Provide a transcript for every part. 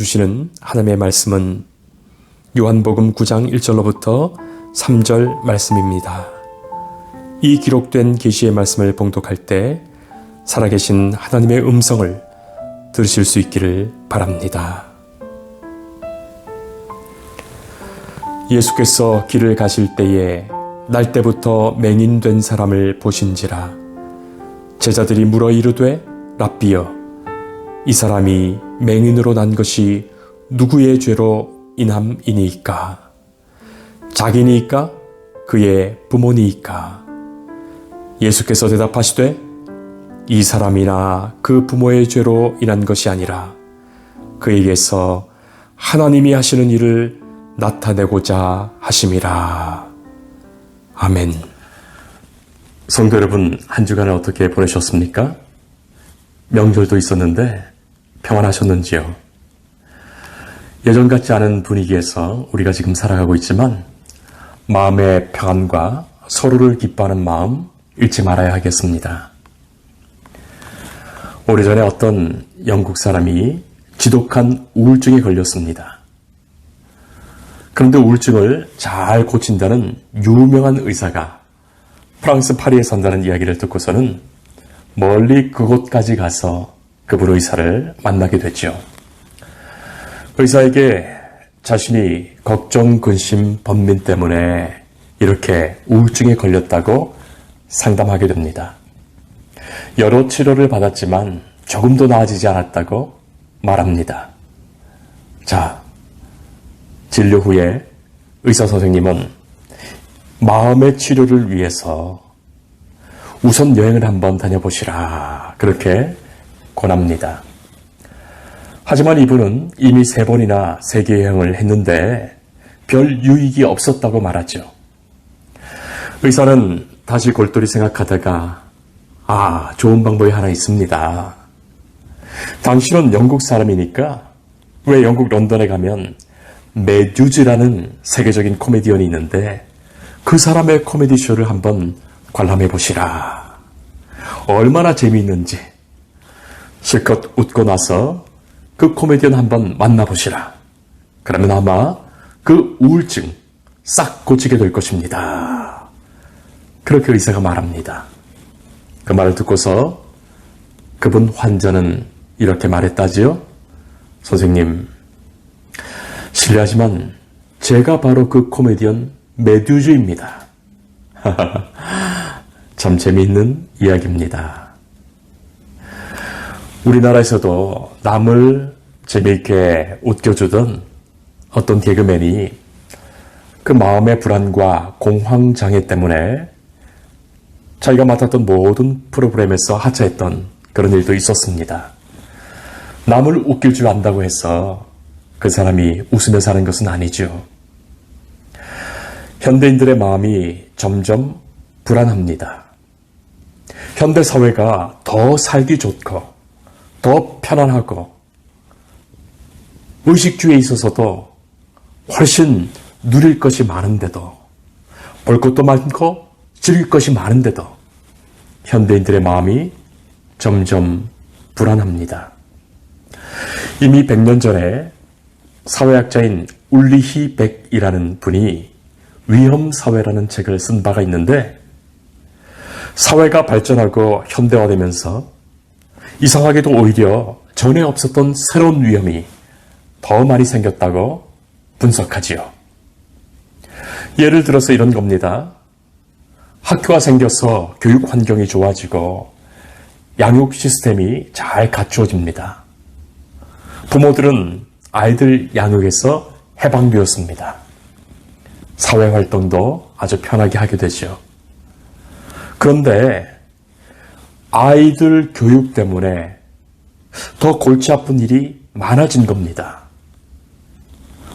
주시는 하나님의 말씀은 요한복음 9장 1절로부터 3절 말씀입니다. 이 기록된 계시의 말씀을 봉독할 때 살아계신 하나님의 음성을 들으실 수 있기를 바랍니다. 예수께서 길을 가실 때에 날 때부터 맹인된 사람을 보신지라. 제자들이 물어 이르되 랍비여, 이 사람이 맹인으로 난 것이 누구의 죄로 인함이니이까? 자기니이까? 그의 부모니이까? 예수께서 대답하시되 이 사람이나 그 부모의 죄로 인한 것이 아니라 그에게서 하나님이 하시는 일을 나타내고자 하심이라. 아멘. 성도 여러분, 한 주간을 어떻게 보내셨습니까? 명절도 있었는데 평안하셨는지요? 예전 같지 않은 분위기에서 우리가 지금 살아가고 있지만 마음의 평안과 서로를 기뻐하는 마음 잃지 말아야 하겠습니다. 오래전에 어떤 영국 사람이 지독한 우울증에 걸렸습니다. 그런데 우울증을 잘 고친다는 유명한 의사가 프랑스 파리에 산다는 이야기를 듣고서는 멀리 그곳까지 가서 그분 의사를 만나게 됐죠. 의사에게 자신이 걱정, 근심, 번민 때문에 이렇게 우울증에 걸렸다고 상담하게 됩니다. 여러 치료를 받았지만 조금도 나아지지 않았다고 말합니다. 자, 진료 후에 의사 선생님은 마음의 치료를 위해서 우선 여행을 한번 다녀보시라, 그렇게 권합니다. 하지만 이분은 이미 3번이나 세계 여행을 했는데 별 유익이 없었다고 말하죠. 의사는 다시 골똘히 생각하다가 좋은 방법이 하나 있습니다. 당신은 영국 사람이니까 왜 영국 런던에 가면 매듀즈라는 세계적인 코미디언이 있는데 그 사람의 코미디 쇼를 한번 관람해 보시라. 얼마나 재미있는지 실컷 웃고 나서 그 코미디언 한번 만나보시라. 그러면 아마 그 우울증 싹 고치게 될 것입니다. 그렇게 의사가 말합니다. 그 말을 듣고서 그분 환자는 이렇게 말했다지요. 선생님, 실례하지만 제가 바로 그 코미디언 매듀즈입니다. 참 재미있는 이야기입니다. 우리나라에서도 남을 재미있게 웃겨주던 어떤 개그맨이 그 마음의 불안과 공황장애 때문에 자기가 맡았던 모든 프로그램에서 하차했던 그런 일도 있었습니다. 남을 웃길 줄 안다고 해서 그 사람이 웃으며 사는 것은 아니죠. 현대인들의 마음이 점점 불안합니다. 현대 사회가 더 살기 좋고 더 편안하고 의식주의에 있어서도 훨씬 누릴 것이 많은데도, 볼 것도 많고 즐길 것이 많은데도 현대인들의 마음이 점점 불안합니다. 이미 100년 전에 사회학자인 울리히 백이라는 분이 위험사회라는 책을 쓴 바가 있는데, 사회가 발전하고 현대화되면서 이상하게도 오히려 전에 없었던 새로운 위험이 더 많이 생겼다고 분석하지요. 예를 들어서 이런 겁니다. 학교가 생겨서 교육 환경이 좋아지고 양육 시스템이 잘 갖추어집니다. 부모들은 아이들 양육에서 해방되었습니다. 사회활동도 아주 편하게 하게 되죠. 그런데 아이들 교육 때문에 더 골치 아픈 일이 많아진 겁니다.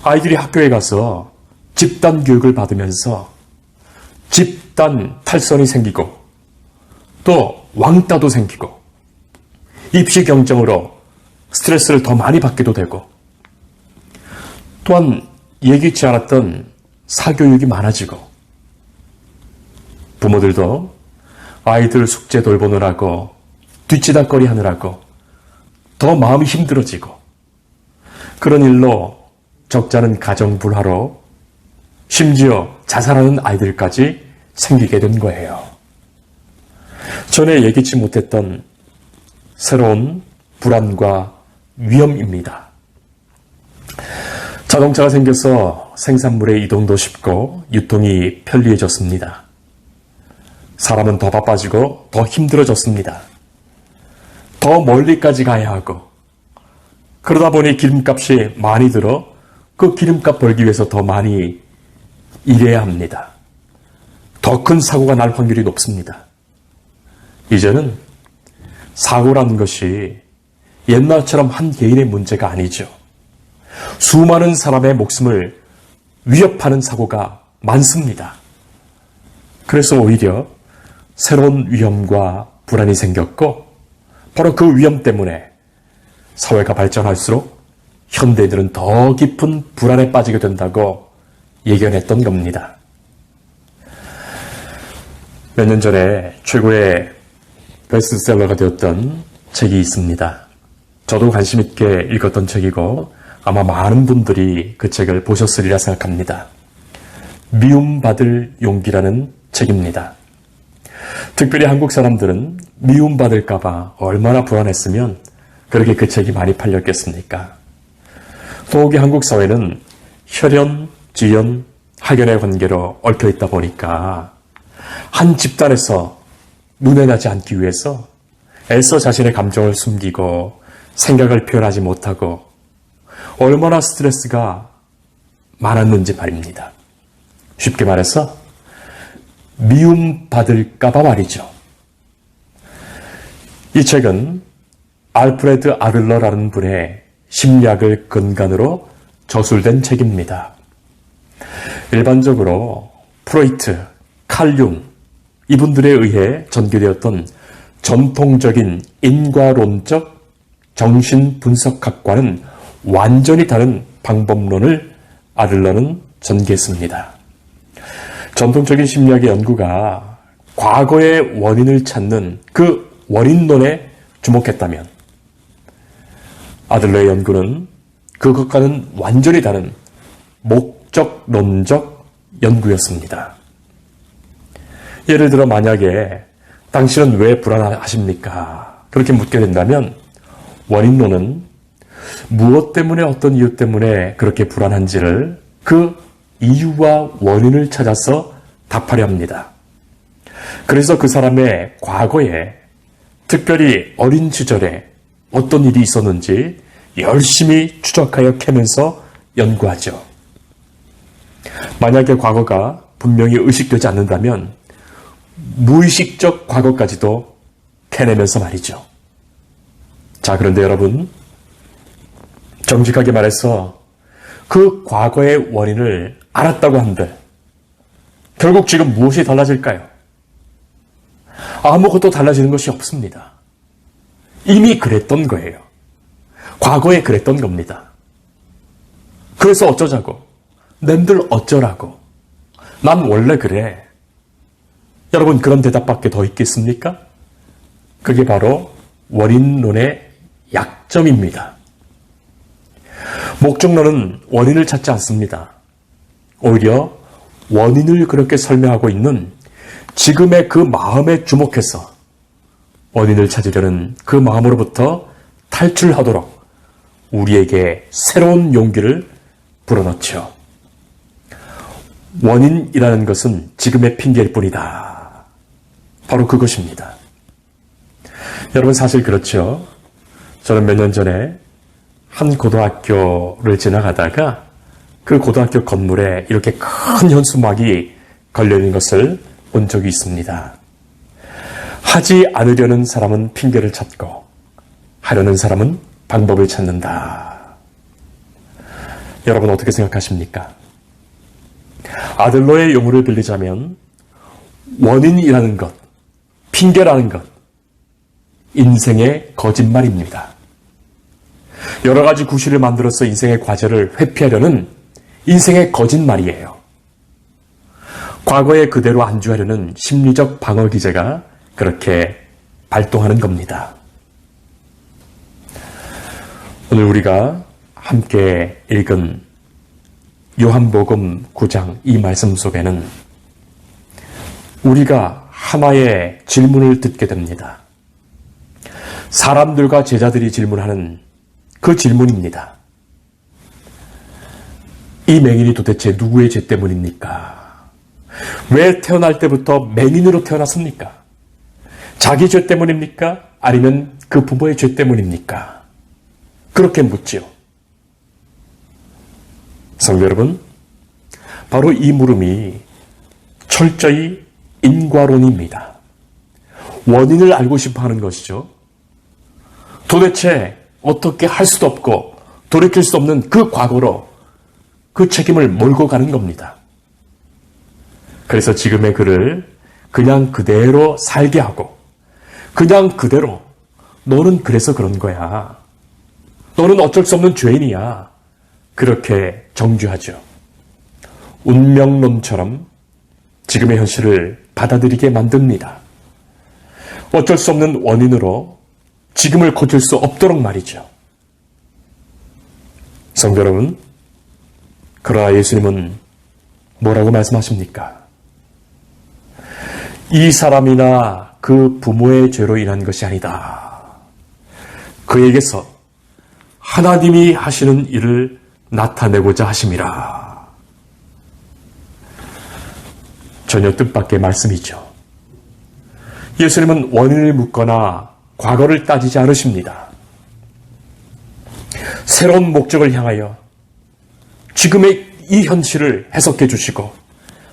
아이들이 학교에 가서 집단 교육을 받으면서 집단 탈선이 생기고 또 왕따도 생기고 입시 경쟁으로 스트레스를 더 많이 받기도 되고, 또한 예기치 않았던 사교육이 많아지고, 부모들도 아이들 숙제 돌보느라고 뒷지닥거리 하느라고 더 마음이 힘들어지고, 그런 일로 적잖은 가정 불화로 심지어 자살하는 아이들까지 생기게 된 거예요. 전에 예기치 못했던 새로운 불안과 위험입니다. 자동차가 생겨서 생산물의 이동도 쉽고 유통이 편리해졌습니다. 사람은 더 바빠지고 더 힘들어졌습니다. 더 멀리까지 가야 하고 그러다 보니 기름값이 많이 들어 그 기름값 벌기 위해서 더 많이 일해야 합니다. 더 큰 사고가 날 확률이 높습니다. 이제는 사고라는 것이 옛날처럼 한 개인의 문제가 아니죠. 수많은 사람의 목숨을 위협하는 사고가 많습니다. 그래서 오히려 새로운 위험과 불안이 생겼고 바로 그 위험 때문에 사회가 발전할수록 현대인들은 더 깊은 불안에 빠지게 된다고 예견했던 겁니다. 몇 년 전에 최고의 베스트셀러가 되었던 책이 있습니다. 저도 관심 있게 읽었던 책이고 아마 많은 분들이 그 책을 보셨으리라 생각합니다. 미움받을 용기라는 책입니다. 특별히 한국 사람들은 미움받을까봐 얼마나 불안했으면 그렇게 그 책이 많이 팔렸겠습니까? 더욱이 한국 사회는 혈연, 지연, 학연의 관계로 얽혀 있다 보니까 한 집단에서 눈에 나지 않기 위해서 애써 자신의 감정을 숨기고 생각을 표현하지 못하고 얼마나 스트레스가 많았는지 말입니다. 쉽게 말해서 미움받을까봐 말이죠. 이 책은 알프레드 아들러라는 분의 심리학을 근간으로 저술된 책입니다. 일반적으로 프로이트, 칼융 이분들에 의해 전개되었던 전통적인 인과론적 정신분석학과는 완전히 다른 방법론을 아들러는 전개했습니다. 전통적인 심리학의 연구가 과거의 원인을 찾는 그 원인론에 주목했다면 아들러의 연구는 그것과는 완전히 다른 목적론적 연구였습니다. 예를 들어 만약에 당신은 왜 불안하십니까? 그렇게 묻게 된다면 원인론은 무엇 때문에 어떤 이유 때문에 그렇게 불안한지를 그 이유와 원인을 찾아서 답하려 합니다. 그래서 그 사람의 과거에 특별히 어린 시절에 어떤 일이 있었는지 열심히 추적하여 캐면서 연구하죠. 만약에 과거가 분명히 의식되지 않는다면 무의식적 과거까지도 캐내면서 말이죠. 자, 그런데 여러분, 정직하게 말해서 그 과거의 원인을 알았다고 한들 결국 지금 무엇이 달라질까요? 아무것도 달라지는 것이 없습니다. 이미 그랬던 거예요. 과거에 그랬던 겁니다. 그래서 어쩌자고? 남들 어쩌라고? 난 원래 그래. 여러분, 그런 대답밖에 더 있겠습니까? 그게 바로 원인론의 약점입니다. 목적론은 원인을 찾지 않습니다. 오히려 원인을 그렇게 설명하고 있는 지금의 그 마음에 주목해서 원인을 찾으려는 그 마음으로부터 탈출하도록 우리에게 새로운 용기를 불어넣죠. 원인이라는 것은 지금의 핑계일 뿐이다. 바로 그것입니다. 여러분, 사실 그렇죠. 저는 몇 년 전에 한 고등학교를 지나가다가 그 고등학교 건물에 이렇게 큰 현수막이 걸려있는 것을 본 적이 있습니다. 하지 않으려는 사람은 핑계를 찾고 하려는 사람은 방법을 찾는다. 여러분, 어떻게 생각하십니까? 아들러의 용어를 빌리자면 원인이라는 것, 핑계라는 것, 인생의 거짓말입니다. 여러 가지 구실을 만들어서 인생의 과제를 회피하려는 인생의 거짓말이에요. 과거에 그대로 안주하려는 심리적 방어 기제가 그렇게 발동하는 겁니다. 오늘 우리가 함께 읽은 요한복음 9장 이 말씀 속에는 우리가 하나의 질문을 듣게 됩니다. 사람들과 제자들이 질문하는 그 질문입니다. 이 맹인이 도대체 누구의 죄 때문입니까? 왜 태어날 때부터 맹인으로 태어났습니까? 자기 죄 때문입니까? 아니면 그 부모의 죄 때문입니까? 그렇게 묻지요. 성도 여러분, 바로 이 물음이 철저히 인과론입니다. 원인을 알고 싶어 하는 것이죠. 도대체 어떻게 할 수도 없고 돌이킬 수 없는 그 과거로 그 책임을 몰고 가는 겁니다. 그래서 지금의 그를 그냥 그대로 살게 하고 그냥 그대로 너는 그래서 그런 거야. 너는 어쩔 수 없는 죄인이야. 그렇게 정죄하죠. 운명론처럼 지금의 현실을 받아들이게 만듭니다. 어쩔 수 없는 원인으로 지금을 고칠 수 없도록 말이죠. 성도 여러분, 그러나 예수님은 뭐라고 말씀하십니까? 이 사람이나 그 부모의 죄로 인한 것이 아니다. 그에게서 하나님이 하시는 일을 나타내고자 하심이라. 전혀 뜻밖의 말씀이죠. 예수님은 원인을 묻거나 과거를 따지지 않으십니다. 새로운 목적을 향하여 지금의 이 현실을 해석해 주시고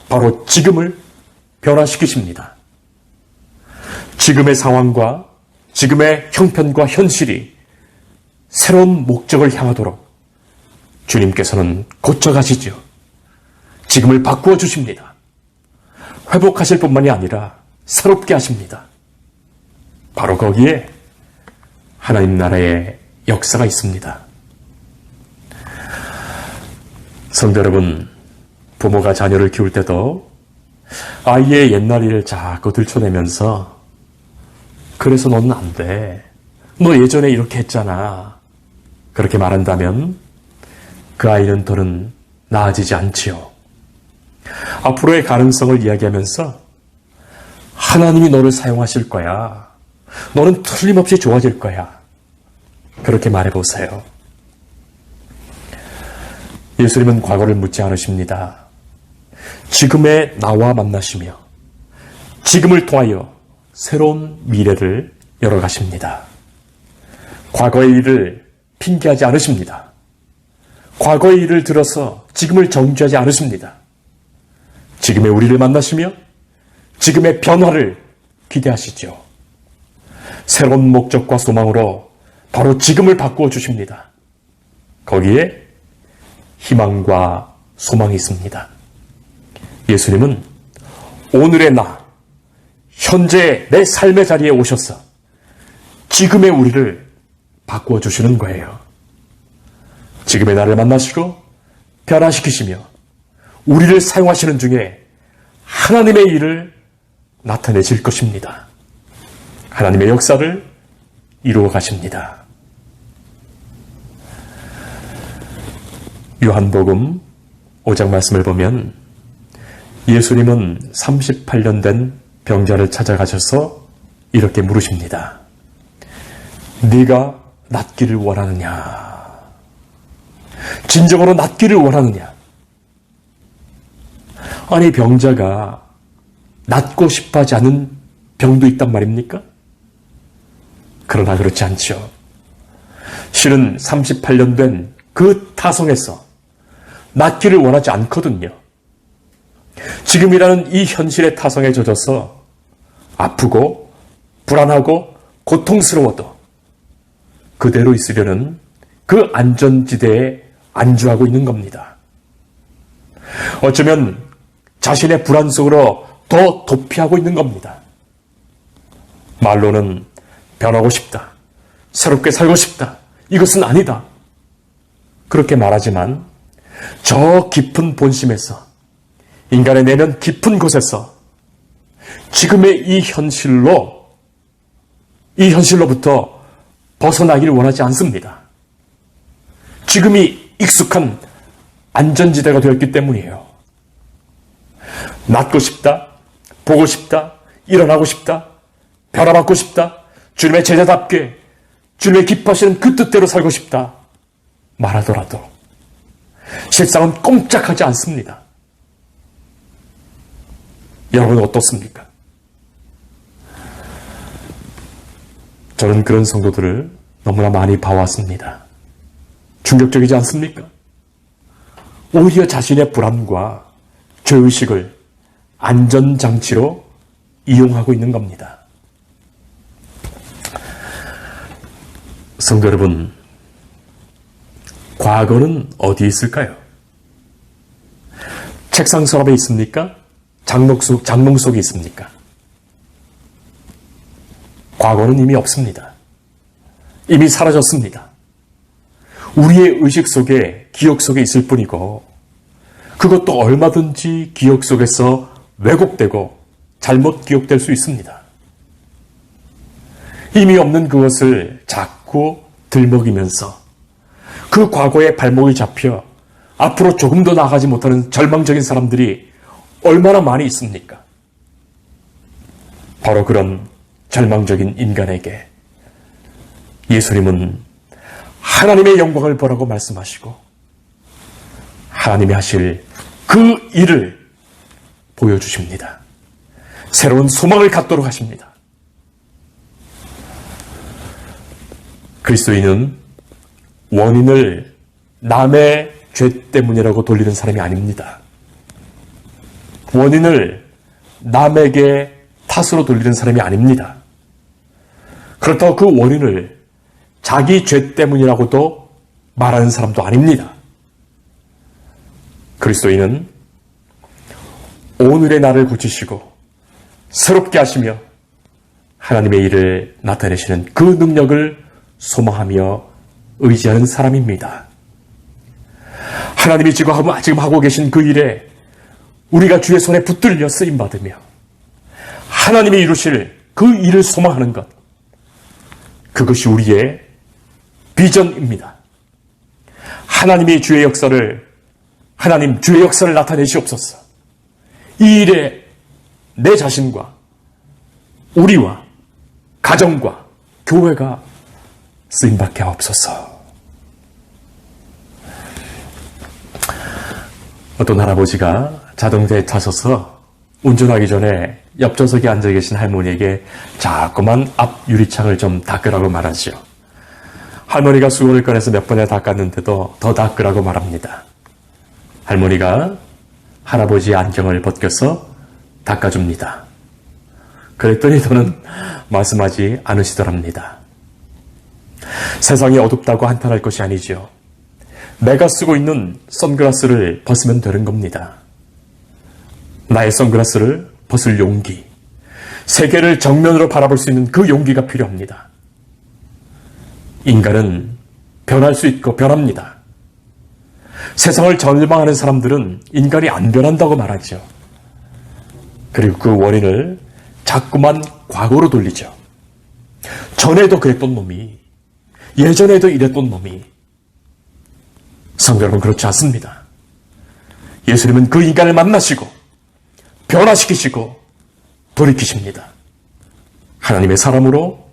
바로 지금을 변화시키십니다. 지금의 상황과 지금의 형편과 현실이 새로운 목적을 향하도록 주님께서는 고쳐가시죠. 지금을 바꾸어 주십니다. 회복하실 뿐만이 아니라 새롭게 하십니다. 바로 거기에 하나님 나라의 역사가 있습니다. 성도 여러분, 부모가 자녀를 키울 때도 아이의 옛날 일을 자꾸 들춰내면서 그래서 너는 안 돼. 너 예전에 이렇게 했잖아. 그렇게 말한다면 그 아이는 더는 나아지지 않지요. 앞으로의 가능성을 이야기하면서 하나님이 너를 사용하실 거야. 너는 틀림없이 좋아질 거야. 그렇게 말해보세요. 예수님은 과거를 묻지 않으십니다. 지금의 나와 만나시며 지금을 통하여 새로운 미래를 열어가십니다. 과거의 일을 핑계하지 않으십니다. 과거의 일을 들어서 지금을 정죄하지 않으십니다. 지금의 우리를 만나시며 지금의 변화를 기대하시죠. 새로운 목적과 소망으로 바로 지금을 바꾸어 주십니다. 거기에 희망과 소망이 있습니다. 예수님은 오늘의 나, 현재 내 삶의 자리에 오셔서 지금의 우리를 바꾸어 주시는 거예요. 지금의 나를 만나시고 변화시키시며 우리를 사용하시는 중에 하나님의 일을 나타내실 것입니다. 하나님의 역사를 이루어 가십니다. 요한복음 5장 말씀을 보면 예수님은 38년 된 병자를 찾아가셔서 이렇게 물으십니다. 네가 낫기를 원하느냐? 진정으로 낫기를 원하느냐? 아니, 병자가 낫고 싶어하지 않은 병도 있단 말입니까? 그러나 그렇지 않죠. 실은 38년 된 그 타성에서 낫기를 원하지 않거든요. 지금이라는 이 현실의 타성에 젖어서 아프고 불안하고 고통스러워도 그대로 있으려는 그 안전지대에 안주하고 있는 겁니다. 어쩌면 자신의 불안 속으로 더 도피하고 있는 겁니다. 말로는 변하고 싶다. 새롭게 살고 싶다. 이것은 아니다. 그렇게 말하지만 저 깊은 본심에서 인간의 내면 깊은 곳에서 지금의 이 현실로부터 벗어나기를 원하지 않습니다. 지금이 익숙한 안전지대가 되었기 때문이에요. 낫고 싶다, 보고 싶다, 일어나고 싶다, 변화받고 싶다, 주님의 제자답게 주님의 기뻐하시는 그 뜻대로 살고 싶다 말하더라도 실상은 꼼짝하지 않습니다. 여러분 어떻습니까? 저는 그런 성도들을 너무나 많이 봐왔습니다. 충격적이지 않습니까? 오히려 자신의 불안과 죄의식을 안전장치로 이용하고 있는 겁니다. 성도 여러분, 과거는 어디 있을까요? 책상 서랍에 있습니까? 장롱 속에 있습니까? 과거는 이미 없습니다. 이미 사라졌습니다. 우리의 의식 속에, 기억 속에 있을 뿐이고, 그것도 얼마든지 기억 속에서 왜곡되고 잘못 기억될 수 있습니다. 이미 없는 그것을 자꾸 들먹이면서 그 과거의 발목이 잡혀 앞으로 조금 더 나아가지 못하는 절망적인 사람들이 얼마나 많이 있습니까? 바로 그런 절망적인 인간에게 예수님은 하나님의 영광을 보라고 말씀하시고 하나님이 하실 그 일을 보여주십니다. 새로운 소망을 갖도록 하십니다. 그리스도인은 원인을 남의 죄 때문이라고 돌리는 사람이 아닙니다. 원인을 남에게 탓으로 돌리는 사람이 아닙니다. 그렇다고 그 원인을 자기 죄 때문이라고도 말하는 사람도 아닙니다. 그리스도인은 오늘의 나를 고치시고 새롭게 하시며 하나님의 일을 나타내시는 그 능력을 소망하며 의지하는 사람입니다. 하나님이 지금 하고 계신 그 일에 우리가 주의 손에 붙들려 쓰임받으며 하나님이 이루실 그 일을 소망하는 것, 그것이 우리의 비전입니다. 하나님이 주의 역사를 나타내시옵소서. 이 일에 내 자신과 우리와 가정과 교회가 쓰임받게 하옵소서. 어떤 할아버지가 자동차에 타셔서 운전하기 전에 옆좌석에 앉아 계신 할머니에게 자꾸만 앞 유리창을 좀 닦으라고 말하죠. 할머니가 수건을 꺼내서 몇 번이나 닦았는데도 더 닦으라고 말합니다. 할머니가 할아버지의 안경을 벗겨서 닦아줍니다. 그랬더니 더는 말씀하지 않으시더랍니다. 세상이 어둡다고 한탄할 것이 아니죠. 내가 쓰고 있는 선글라스를 벗으면 되는 겁니다. 나의 선글라스를 벗을 용기, 세계를 정면으로 바라볼 수 있는 그 용기가 필요합니다. 인간은 변할 수 있고 변합니다. 세상을 절망하는 사람들은 인간이 안 변한다고 말하죠. 그리고 그 원인을 자꾸만 과거로 돌리죠. 전에도 그랬던 놈이, 예전에도 이랬던 놈이. 성도 여러분, 그렇지 않습니다. 예수님은 그 인간을 만나시고 변화시키시고 돌이키십니다. 하나님의 사람으로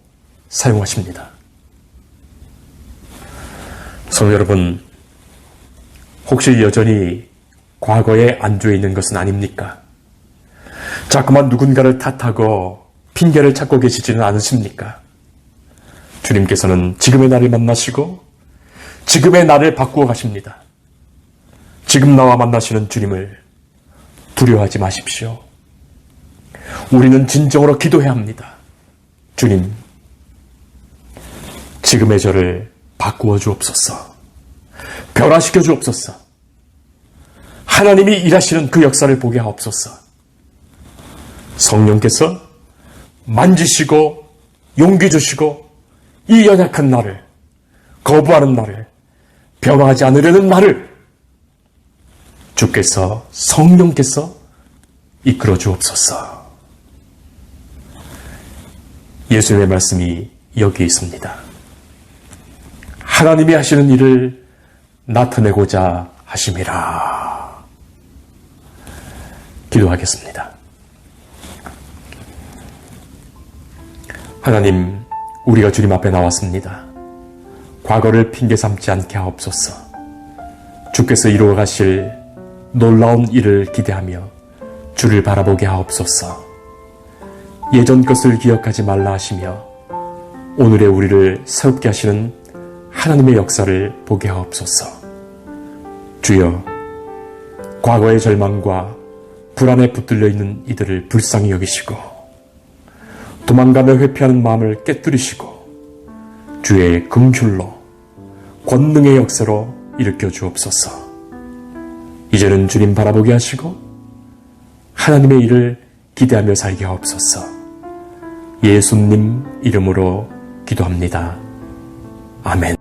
사용하십니다. 성도 여러분, 혹시 여전히 과거에 안주해 있는 것은 아닙니까? 자꾸만 누군가를 탓하고 핑계를 찾고 계시지는 않으십니까? 주님께서는 지금의 나를 만나시고 지금의 나를 바꾸어 가십니다. 지금 나와 만나시는 주님을 두려워하지 마십시오. 우리는 진정으로 기도해야 합니다. 주님, 지금의 저를 바꾸어 주옵소서. 변화시켜 주옵소서. 하나님이 일하시는 그 역사를 보게 하옵소서. 성령께서 만지시고 용기 주시고 이 연약한 나를, 거부하는 나를, 변화하지 않으려는 나를 주께서, 성령께서 이끌어 주옵소서. 예수님의 말씀이 여기에 있습니다. 하나님이 하시는 일을 나타내고자 하심이라. 기도하겠습니다. 하나님, 우리가 주님 앞에 나왔습니다. 과거를 핑계 삼지 않게 하옵소서. 주께서 이루어 가실 놀라운 일을 기대하며 주를 바라보게 하옵소서. 예전 것을 기억하지 말라 하시며 오늘의 우리를 새롭게 하시는 하나님의 역사를 보게 하옵소서. 주여, 과거의 절망과 불안에 붙들려 있는 이들을 불쌍히 여기시고 도망가며 회피하는 마음을 깨뜨리시고 주의 긍휼로 권능의 역사로 일으켜 주옵소서. 이제는 주님 바라보게 하시고 하나님의 일을 기대하며 살게 하옵소서. 예수님 이름으로 기도합니다. 아멘.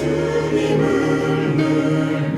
주님을 늘